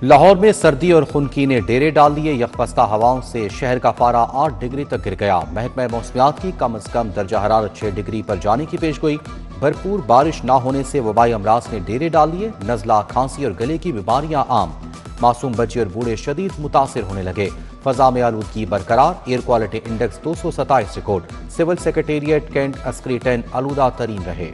लाहौर में सर्दी और खुनकी ने डेरे डाल दिए। यकपस्ता हवाओं से शहर का पारा 8 डिग्री तक गिर गया। महकमा मौसमियात की कम अज कम दर्जा हरारत 6 डिग्री पर जाने की पेशगोई। भरपूर बारिश न होने से वबाई अमराज ने डेरे डाल दिए। नजला, खांसी और गले की बीमारियां आम। मासूम बच्चे और बूढ़े शदीद मुतासिर होने लगे। फजा में आलूदगी बरकरार। Air quality index 227 record. Civil secretariat cantt Askari 10 आलूदा तरीन रहे।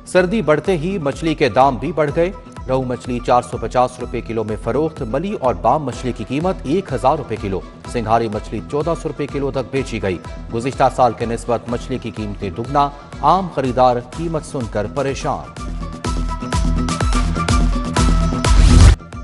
सर्दी बढ़ते ही मछली के दाम भी बढ़ गए। रहू मछली 450 रुपए किलो में फरोख्त। मली और बाम मछली की कीमत 1000 रुपए किलो। सिंघारी मछली 1400 रुपए किलो तक बेची गई। गुज़िश्ता साल के निस्बत मछली की कीमतें दुगना। आम खरीदार कीमत सुनकर परेशान।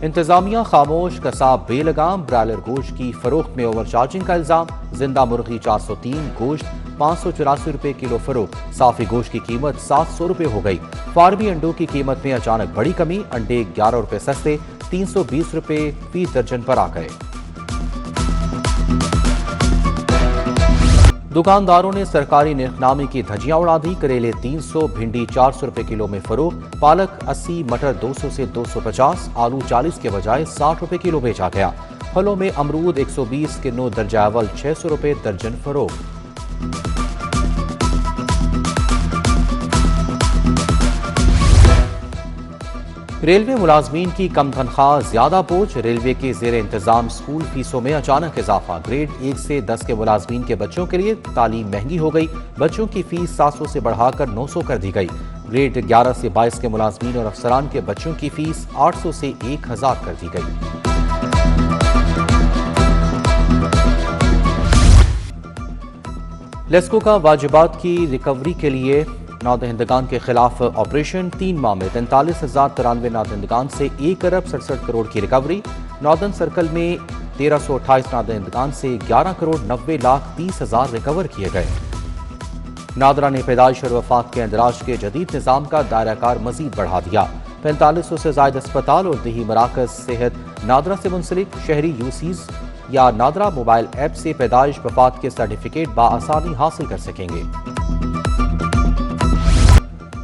इंतजामिया खामोश, कसाब बेलगाम। ब्रायलर गोश्त की फरोख्त में ओवर चार्जिंग का इल्जाम। जिंदा मुर्गी 403, गोश्त 584 रुपए किलो फरोख्त। साफी गोश्त की कीमत 700 रुपए हो गई। फार्मी अंडों की कीमत में अचानक बड़ी कमी। अंडे 11 रुपए सस्ते 320 रुपए फी दर्जन पर आ गए। दुकानदारों ने सरकारी निर्खनामे की धज्जियां उड़ा दी। करेले 300, भिंडी 400 रुपए किलो में फरोख्त। पालक 80, मटर 200 से 250, आलू 40 के बजाय 60 रुपए किलो बेचा गया। फलों में अमरूद 120, किन्नू दर्जा अव्वल 600 रुपए दर्जन फरोख्त। रेलवे मुलाजमीन की कम तनख्वाह, ज्यादा बोझ। रेलवे के जेर इंतजाम स्कूल फीसों में अचानक इजाफा। ग्रेड 1 से 10 के मुलाजमीन के बच्चों के लिए तालीम महंगी हो गई। बच्चों की फीस 700 से बढ़ाकर 900 कर दी गई। ग्रेड 11 से 22 के मुलाजमीन और अफसरान के बच्चों की फीस 800 से 1000 कर दी गई। लेस्को का वाजिबात की रिकवरी के लिए नादहिंदगान के खिलाफ ऑपरेशन। 3 माह में 43,093 नादहिंदगान से 1 अरब 67 करोड़ की रिकवरी। नॉर्दर्न सर्कल में 1328 नादहिंदगान से 11 करोड़ 90 लाख 30 हजार रिकवर किए गए। नादरा ने पैदाइश और वफात के अंदराज के जदीद निज़ाम का दायराकार मजीद बढ़ा दिया। 4500 से ज्यादा अस्पताल और देही मराकज सेहत नादरा से मुंसलिक। शहरी यूसीज या नादरा मोबाइल ऐप से पैदाइश वफात के सर्टिफिकेट बाआसानी हासिल कर सकेंगे।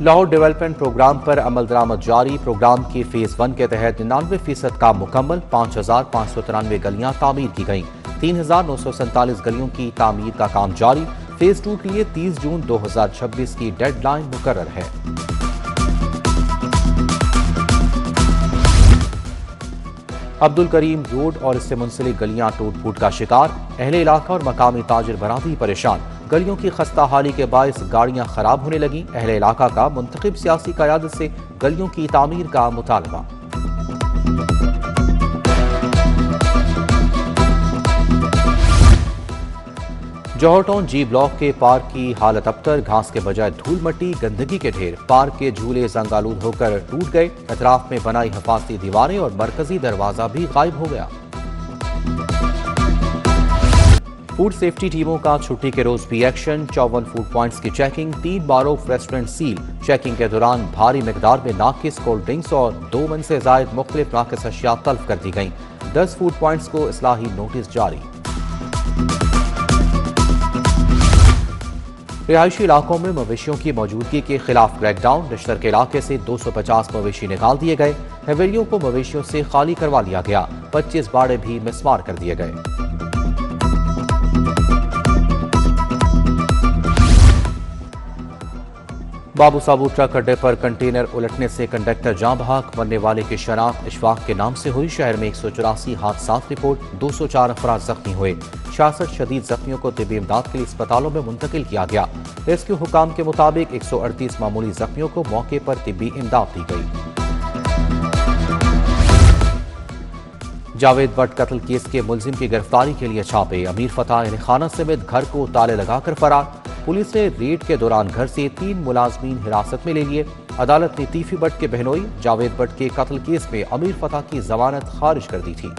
लाहौर डेवलपमेंट प्रोग्राम पर अमल दरामद जारी। प्रोग्राम की फेज 1 के तहत 99% काम मुकम्मल। 5593 गलियां तामीर की गईं। 3947 गलियों की तामीर का काम जारी। फेज 2 के लिए 30 जून 2026 की डेडलाइन मुकर्रर है। अब्दुल करीम रोड और इससे मुंसलिक गलियां टूट फूट का शिकार। अहले इलाका और मकामी ताजिर बरादरी परेशान। गलियों की खस्ता हाली के बायस गाड़ियां खराब होने लगी। अहले इलाका का मुंतखब सियासी क़यादत से गलियों की तामीर का मुतालबा। जौहर टाउन जी ब्लॉक के पार्क की हालत अबतर। घास के बजाय धूल मट्टी, गंदगी के ढेर। पार्क के झूले जंगालूद होकर टूट गए। अतराफ में बनाई हिफाजती दीवारें और मरकजी दरवाजा भी गायब हो गया। फूड सेफ्टी टीमों का छुट्टी के रोज भी एक्शन। 54 फूड पॉइंट्स की चेकिंग। 3 बारोफ रेस्टोरेंट सील। चेकिंग के दौरान भारी मिकदार में नाकिस कोल्ड ड्रिंक्स और 2 मन से जायद मुख्तलिफ नाकिस अशिया तल्फ कर दी गईं। 10 फूड पॉइंट्स को इस्लाही नोटिस जारी। रिहायशी इलाकों में मवेशियों की मौजूदगी के खिलाफ क्रैकडाउन। नश्तर के इलाके से 250 मवेशी निकाल दिए गए। हवेलियों को मवेशियों से खाली करवा लिया गया। 25 बाड़े भी मिसमार कर दिए गए। बाबू साबू ट्रक अड्डे पर कंटेनर उलटने से कंडक्टर जाँ बहक। मरने वाले की शनाख्त इशफाक के नाम से हुई। शहर में 184 हादसात रिपोर्ट। 204 अफराद जख्मी हुए। 66 शदीद जख्मियों को तिब्बी इमदाद के लिए अस्पतालों में मुंतकिल किया गया। रेस्क्यू हुकाम के मुताबिक 138 मामूली जख्मियों को मौके पर तिब्बी इमदाद दी गई। जावेद भट्ट कत्ल केस के मुलजिम की गिरफ्तारी के लिए छापे। अमीर फतह अली खाना समेत घर को ताले लगाकर फरार। पुलिस ने रेड के दौरान घर से 3 मुलाजमीन हिरासत में ले लिए। अदालत ने तीफी भट्ट के बहनोई जावेद भट्ट के कत्ल केस में अमीर फतह की जमानत खारिज कर दी थी।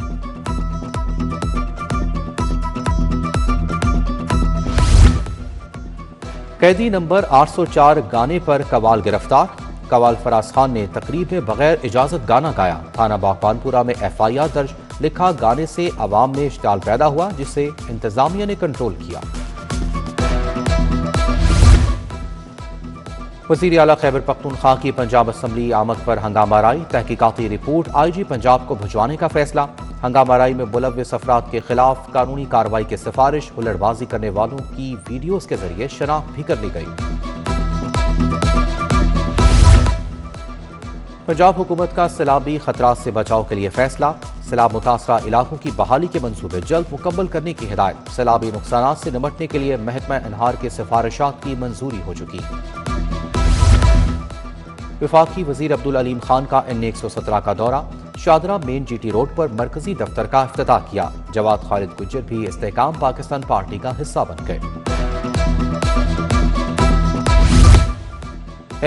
कैदी नंबर 804 गाने पर कवाल गिरफ्तार। कवाल फराज खान ने तकरीब में बगैर इजाजत गाना गाया। थाना बागबानपुरा में FIR दर्ज। लिखा, गाने से अवाम में इश्तियाल पैदा हुआ जिसे इंतजामिया ने कंट्रोल किया। वज़ीर आला खैबर पख्तूनख्वा की पंजाब असम्बली आमद पर हंगामा राई, तहकीकाती रिपोर्ट IG पंजाब को भिजवाने का फैसला। हंगामा राई में मुलव्विस अफराद के खिलाफ कानूनी कार्रवाई की सिफारिश, हुल्लड़बाजी करने वालों की वीडियोज के जरिए शनाख्त भी कर ली गई। पंजाब हुकूमत का सैलाबी खतरात से बचाव के लिए फैसला, सैलाब मुतासरा इलाकों की बहाली के मंसूबे जल्द मुकम्मल करने की हिदायत। सैलाबी नुकसानात से निपटने के लिए महकमा अनहार के सिफारिशात की मंजूरी हो चुकी। वफाकी वजीर अब्दुल अलीम खान का N117 का दौरा, शादरा मेन GT रोड पर मरकजी दफ्तर का इफ्तिताह किया। जवाद खालिद गुज्जर भी इस्तेहकाम पाकिस्तान पार्टी का हिस्सा बन गए।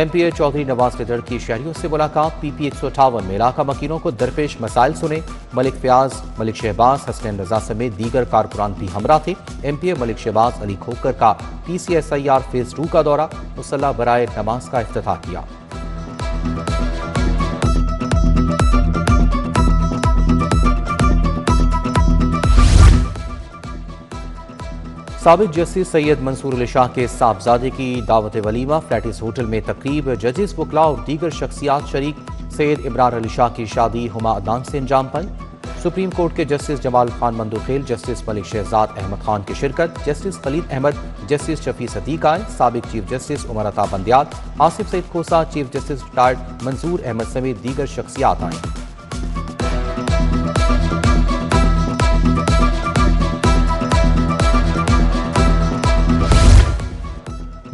MPA चौधरी नवाज लिदड़ की शहरियों से मुलाकात, PP 158 में इलाका मकीनों को दरपेश मसाइल सुने। मलिक फयाज, मलिक शहबाज, हसनैन रजा समेत दीगर कारकुनान भी हमरा थे। MPA मलिक शहबाज अली खोकर का PCSIR फेज 2 का दौरा, मुसल्ला बराए नमाज का इफ्तिताह किया। साबिक जस्टिस सैयद मंसूर अली शाह के साहबजादे की दावत वलीमा, फ्लैटिस होटल में तकरीब, जजेस, वकला और दीगर शख्सियात शरीक। सैयद इमरान अली शाह की शादी हुमा अदनान से अंजाम पाई। सुप्रीम कोर्ट के जस्टिस जमाल खान मंदोखेल, जस्टिस मलिक शहजाद अहमद खान की शिरकत। जस्टिस खलीद अहमद, जस्टिस शफी सदीक आए। साबिक chief justice Umar Ata Bandial, Asif Saeed Khosa, chief justice retired Mansoor Ahmed समेत दीगर शख्सियात आए।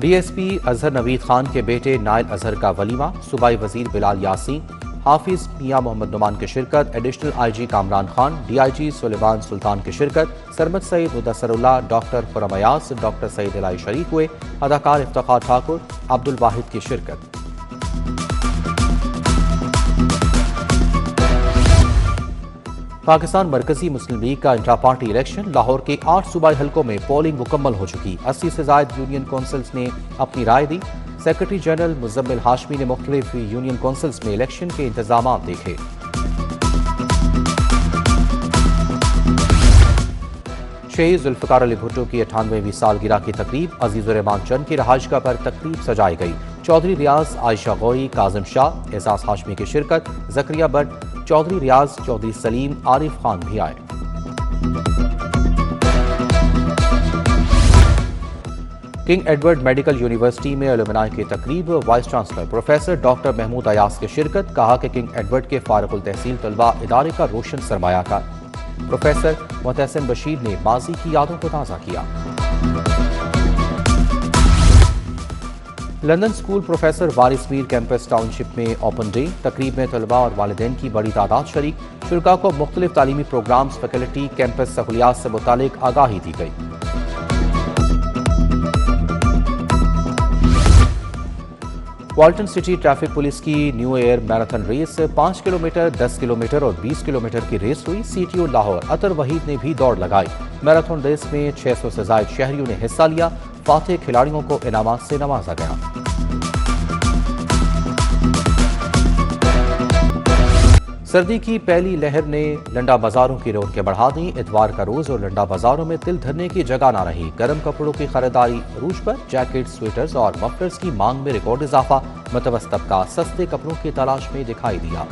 DSP अजहर नवीद खान के बेटे नाइल अजहर का वलीमा, सूबाई वजीर बिलाल यासीन, हाफिज मियां मोहम्मद नुमान की शिरकत। Additional IG Kamran Khan, DIG Sulaiman Sultan की शिरकत। सरमद सईद, मुदस्सरुल्लाह, डॉक्टर खुरम अयास, डॉक्टर सईद इलाई शरीक हुए। अदाकार इफ्तिखार ठाकुर, अब्दुल वाहिद की शिरकत। पाकिस्तान मरकजी मुस्लिम लीग का इंट्रा पार्टी इलेक्शन, लाहौर के 8 सूबाई हलकों में पोलिंग मुकम्मल हो चुकी। 80 से ज्यादा यूनियन कौंसिल्स ने अपनी राय दी। सेक्रेटरी जनरल मुजम्मिल हाशमी ने मुख्तलिफ यूनियन कौंसिल्स में इलेक्शन के इंतजाम देखे। शहीद जुल्फिकार अली भुट्टो की 98वीं सालगिरह की तकरीब, अजीजुर रहमान चंद की रहायशगाह पर तकरीब सजाई गई। चौधरी रियाज, आयशा गौरी, काजिम शाह, एजाज हाशमी की शिरकत। जकरिया बट, चौधरी रियाज, चौधरी सलीम, आरिफ खान भी आए। किंग एडवर्ड मेडिकल यूनिवर्सिटी में अलुमनाई की तकरीब, vice chancellor professor doctor Mahmood Ayaz की शिरकत। कहा कि किंग एडवर्ड के फारिकुल तहसील तलबा इदारे का रोशन सरमाया का। प्रोफेसर मोहतसिन बशीर ने माजी की यादों को ताज़ा किया। लंदन स्कूल प्रोफेसर वारिस मीर कैंपस टाउनशिप में ओपन डे, तकरीब में तलबा और वालिदैन की बड़ी तादाद शरीक। शुरका को मुख्तलिफ तालीमी प्रोग्राम्स, फैकल्टी, कैंपस सहूलियात से मुतालिक आगाही दी गई। वाल्टन सिटी ट्रैफिक पुलिस की new year marathon race, 5 kilometre, 10 kilometre और 20 किलोमीटर की रेस हुई। CTO लाहौर अतर वहीद ने भी दौड़ लगाई। मैराथन रेस में 600 से ज्यादा शहरियों ने हिस्सा लिया। फातेह खिलाड़ियों को इनामात से नवाजा गया। सर्दी की पहली लहर ने लंडा बाजारों की रौनकें बढ़ा दी। इतवार का रोज और लंडा बाजारों में तिल धरने की जगह न रही। गर्म कपड़ों की खरीदारी रूज पर, जैकेट, स्वेटर्स और मफलर्स की मांग में रिकॉर्ड इजाफा। मुतवस्सित तबका सस्ते कपड़ों की तलाश में दिखाई दिया।